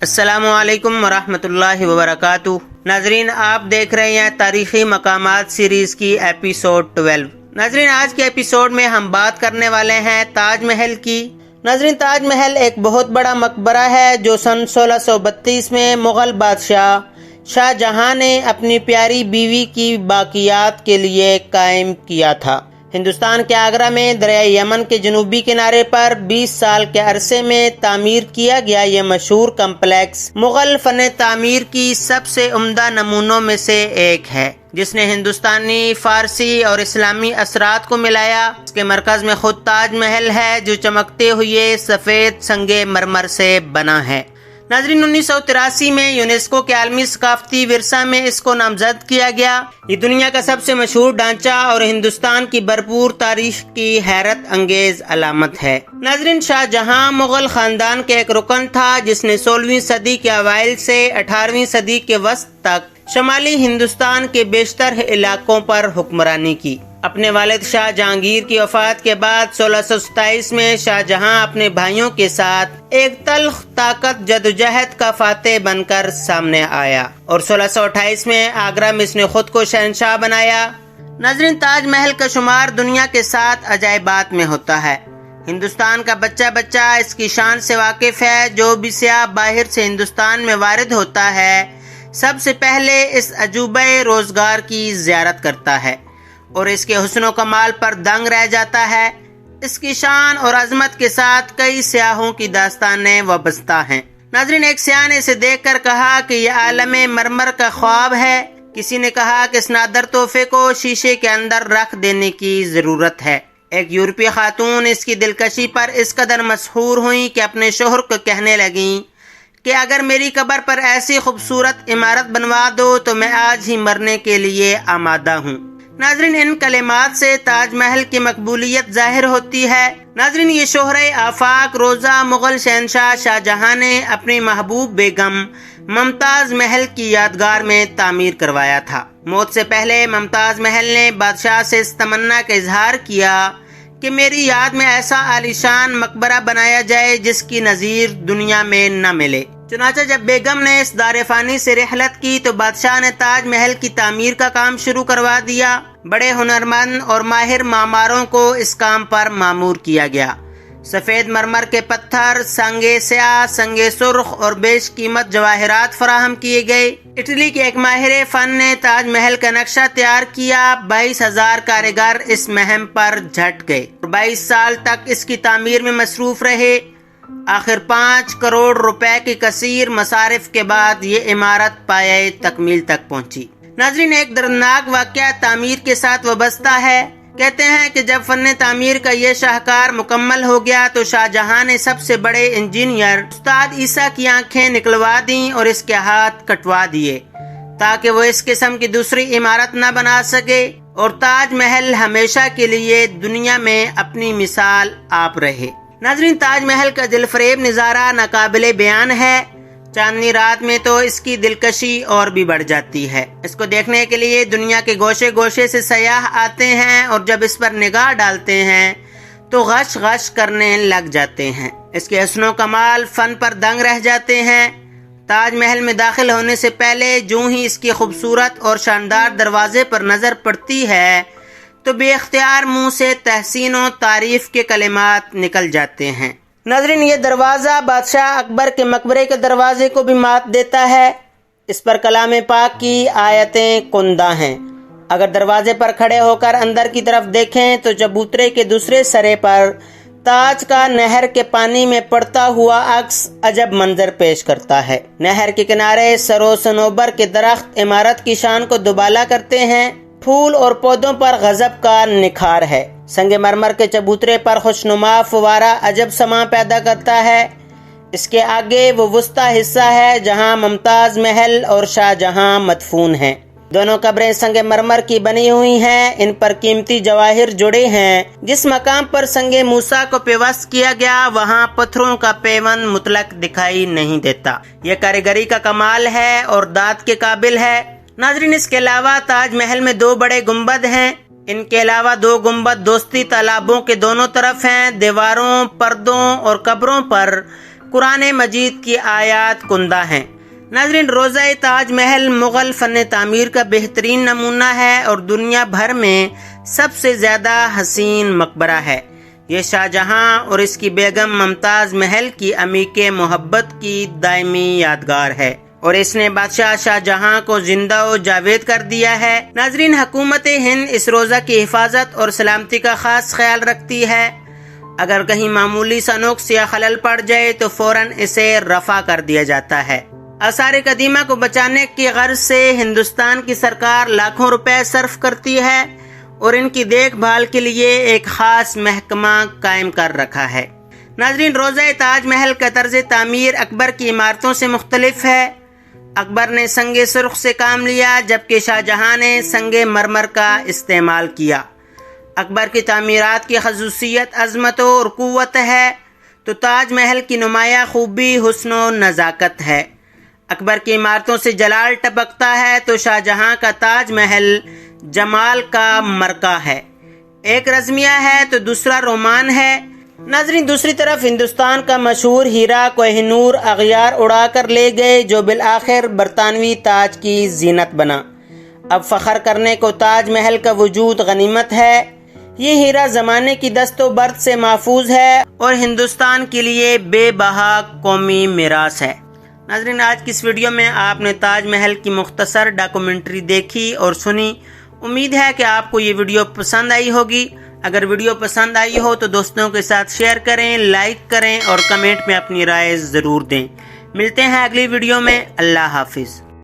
السلام علیکم ورحمۃ اللہ وبرکاتہ۔ ناظرین، آپ دیکھ رہے ہیں تاریخی مقامات سیریز کی ایپیسوڈ 12۔ ناظرین، آج کے ایپیسوڈ میں ہم بات کرنے والے ہیں تاج محل کی۔ ناظرین، تاج محل ایک بہت بڑا مقبرہ ہے جو سن 1632 میں مغل بادشاہ شاہ جہاں نے اپنی پیاری بیوی کی باقیات کے لیے قائم کیا تھا۔ ہندوستان کے آگرہ میں دریائے یمن کے جنوبی کنارے پر 20 سال کے عرصے میں تعمیر کیا گیا یہ مشہور کمپلیکس مغل فن تعمیر کی سب سے عمدہ نمونوں میں سے ایک ہے، جس نے ہندوستانی، فارسی اور اسلامی اثرات کو ملایا۔ اس کے مرکز میں خود تاج محل ہے جو چمکتے ہوئے سفید سنگ مرمر سے بنا ہے۔ ناظرین، 1983 میں یونیسکو کے عالمی ثقافتی ورثہ میں اس کو نامزد کیا گیا۔ یہ دنیا کا سب سے مشہور ڈھانچہ اور ہندوستان کی بھرپور تاریخ کی حیرت انگیز علامت ہے۔ ناظرین، شاہ جہاں مغل خاندان کے ایک رکن تھا جس نے 16ویں صدی کے اوائل سے 18ویں صدی کے وسط تک شمالی ہندوستان کے بیشتر علاقوں پر حکمرانی کی۔ اپنے والد شاہ جہانگیر کی وفات کے بعد 1627 میں شاہ جہاں اپنے بھائیوں کے ساتھ ایک تلخ طاقت جدوجہد کا فاتح بن کر سامنے آیا اور 1628 میں آگرہ میں اس نے خود کو شہنشاہ بنایا۔ ناظرین، تاج محل کا شمار دنیا کے 7 عجائبات میں ہوتا ہے۔ ہندوستان کا بچہ بچہ اس کی شان سے واقف ہے۔ جو بھی سیاح باہر سے ہندوستان میں وارد ہوتا ہے سب سے پہلے اس عجوبہ روزگار کی زیارت کرتا ہے اور اس کے حسن و کمال پر دنگ رہ جاتا ہے۔ اس کی شان اور عظمت کے ساتھ کئی سیاحوں کی داستانیں وابستہ ہیں۔ ناظرین، ایک سیاح نے اسے دیکھ کر کہا کہ یہ عالم مرمر کا خواب ہے۔ کسی نے کہا کہ اس نادر تحفے کو شیشے کے اندر رکھ دینے کی ضرورت ہے۔ ایک یورپی خاتون اس کی دلکشی پر اس قدر مسحور ہوئیں کہ اپنے شوہر کو کہنے لگیں کہ اگر میری قبر پر ایسی خوبصورت عمارت بنوا دو تو میں آج ہی مرنے کے لیے آمادہ ہوں۔ ناظرین، ان کلمات سے تاج محل کی مقبولیت ظاہر ہوتی ہے۔ ناظرین، یہ شہرہ آفاق روزہ مغل شہنشاہ شاہ جہاں نے اپنی محبوب بیگم ممتاز محل کی یادگار میں تعمیر کروایا تھا۔ موت سے پہلے ممتاز محل نے بادشاہ سے اس تمنا کا اظہار کیا کہ میری یاد میں ایسا عالیشان مقبرہ بنایا جائے جس کی نظیر دنیا میں نہ ملے۔ چنانچہ جب بیگم نے اس دار فانی سے رحلت کی تو بادشاہ نے تاج محل کی تعمیر کا کام شروع کروا دیا۔ بڑے ہنرمند اور ماہر معماروں کو اس کام پر مامور کیا گیا۔ سفید مرمر کے پتھر، سنگ سیاہ، سنگ سرخ اور بیش قیمت جواہرات فراہم کیے گئے۔ اٹلی کے ایک ماہر فن نے تاج محل کا نقشہ تیار کیا۔ 22,000 کاریگر اس مہم پر جھٹ گئے اور 22 سال تک اس کی تعمیر میں مصروف رہے۔ آخر 5 کروڑ روپے کی کثیر مصارف کے بعد یہ عمارت پایۂ تکمیل تک پہنچی۔ ناظرین، ایک دردناک واقعہ تعمیر کے ساتھ وابستہ ہے۔ کہتے ہیں کہ جب فن تعمیر کا یہ شاہکار مکمل ہو گیا تو شاہ جہاں نے سب سے بڑے انجینئر استاد عیسیٰ کی آنکھیں نکلوا دیں اور اس کے ہاتھ کٹوا دیے تاکہ وہ اس قسم کی دوسری عمارت نہ بنا سکے اور تاج محل ہمیشہ کے لیے دنیا میں اپنی مثال آپ رہے۔ ناظرین، تاج محل کا دلفریب نظارہ ناقابل بیان ہے۔ چاندنی رات میں تو اس کی دلکشی اور بھی بڑھ جاتی ہے۔ اس کو دیکھنے کے لیے دنیا کے گوشے گوشے سے سیاح آتے ہیں اور جب اس پر نگاہ ڈالتے ہیں تو غش غش کرنے لگ جاتے ہیں۔ اس کے حسن و کمال فن پر دنگ رہ جاتے ہیں۔ تاج محل میں داخل ہونے سے پہلے جوں ہی اس کی خوبصورت اور شاندار دروازے پر نظر پڑتی ہے تو بے اختیار منہ سے تحسین و تعریف کے کلمات نکل جاتے ہیں۔ ناظرین، یہ دروازہ بادشاہ اکبر کے مقبرے کے دروازے کو بھی مات دیتا ہے۔ اس پر کلام پاک کی آیتیں کندہ ہیں۔ اگر دروازے پر کھڑے ہو کر اندر کی طرف دیکھیں تو چبوترے کے دوسرے سرے پر تاج کا نہر کے پانی میں پڑتا ہوا عکس عجب منظر پیش کرتا ہے۔ نہر کے کنارے سر و صنوبر کے درخت عمارت کی شان کو دوبالا کرتے ہیں۔ پھول اور پودوں پر غضب کا نکھار ہے۔ سنگ مرمر کے چبوترے پر خوشنما فوارہ عجب سماں پیدا کرتا ہے۔ اس کے آگے وہ وسطی حصہ ہے جہاں ممتاز محل اور شاہ جہاں مدفون ہیں۔ دونوں قبریں سنگ مرمر کی بنی ہوئی ہیں۔ ان پر قیمتی جواہر جڑے ہیں۔ جس مقام پر سنگ موسیٰ کو پیوست کیا گیا وہاں پتھروں کا پیوند مطلق دکھائی نہیں دیتا۔ یہ کاریگری کا کمال ہے اور داد کے قابل ہے۔ ناظرین، اس کے علاوہ تاج محل میں 2 بڑے گنبد ہیں۔ ان کے علاوہ 2 گنبد دوستی تالابوں کے دونوں طرف ہیں۔ دیواروں، پردوں اور قبروں پر قرآن مجید کی آیات کندہ ہیں۔ ناظرین، روضہ تاج محل مغل فن تعمیر کا بہترین نمونہ ہے اور دنیا بھر میں سب سے زیادہ حسین مقبرہ ہے۔ یہ شاہ جہاں اور اس کی بیگم ممتاز محل کی عمیق محبت کی دائمی یادگار ہے اور اس نے بادشاہ شاہ جہاں کو زندہ و جاوید کر دیا ہے۔ ناظرین، حکومت ہند اس روضہ کی حفاظت اور سلامتی کا خاص خیال رکھتی ہے۔ اگر کہیں معمولی سا نقص یا خلل پڑ جائے تو فوراً اسے رفع کر دیا جاتا ہے۔ آثار قدیمہ کو بچانے کی غرض سے ہندوستان کی سرکار لاکھوں روپے صرف کرتی ہے اور ان کی دیکھ بھال کے لیے ایک خاص محکمہ قائم کر رکھا ہے۔ ناظرین، روضہ تاج محل کا طرز تعمیر اکبر کی عمارتوں سے مختلف ہے۔ اکبر نے سنگ سرخ سے کام لیا جبکہ شاہ جہاں نے سنگ مرمر کا استعمال کیا۔ اکبر کی تعمیرات کی خصوصیت عظمت اور قوت ہے تو تاج محل کی نمایاں خوبی حسن و نزاکت ہے۔ اکبر کی عمارتوں سے جلال ٹپکتا ہے تو شاہ جہاں کا تاج محل جمال کا مرکہ ہے۔ ایک رزمیہ ہے تو دوسرا رومان ہے۔ ناظرین، دوسری طرف ہندوستان کا مشہور ہیرا کوہ نور اغیار اڑا کر لے گئے جو بالآخر برطانوی تاج کی زینت بنا۔ اب فخر کرنے کو تاج محل کا وجود غنیمت ہے۔ یہ ہیرا زمانے کی دست و برد سے محفوظ ہے اور ہندوستان کے لیے بے بہا قومی میراث ہے۔ ناظرین، آج کی اس ویڈیو میں آپ نے تاج محل کی مختصر ڈاکومنٹری دیکھی اور سنی۔ امید ہے کہ آپ کو یہ ویڈیو پسند آئی ہوگی۔ اگر ویڈیو پسند آئی ہو تو دوستوں کے ساتھ شیئر کریں، لائک کریں اور کمنٹ میں اپنی رائے ضرور دیں۔ ملتے ہیں اگلی ویڈیو میں۔ اللہ حافظ۔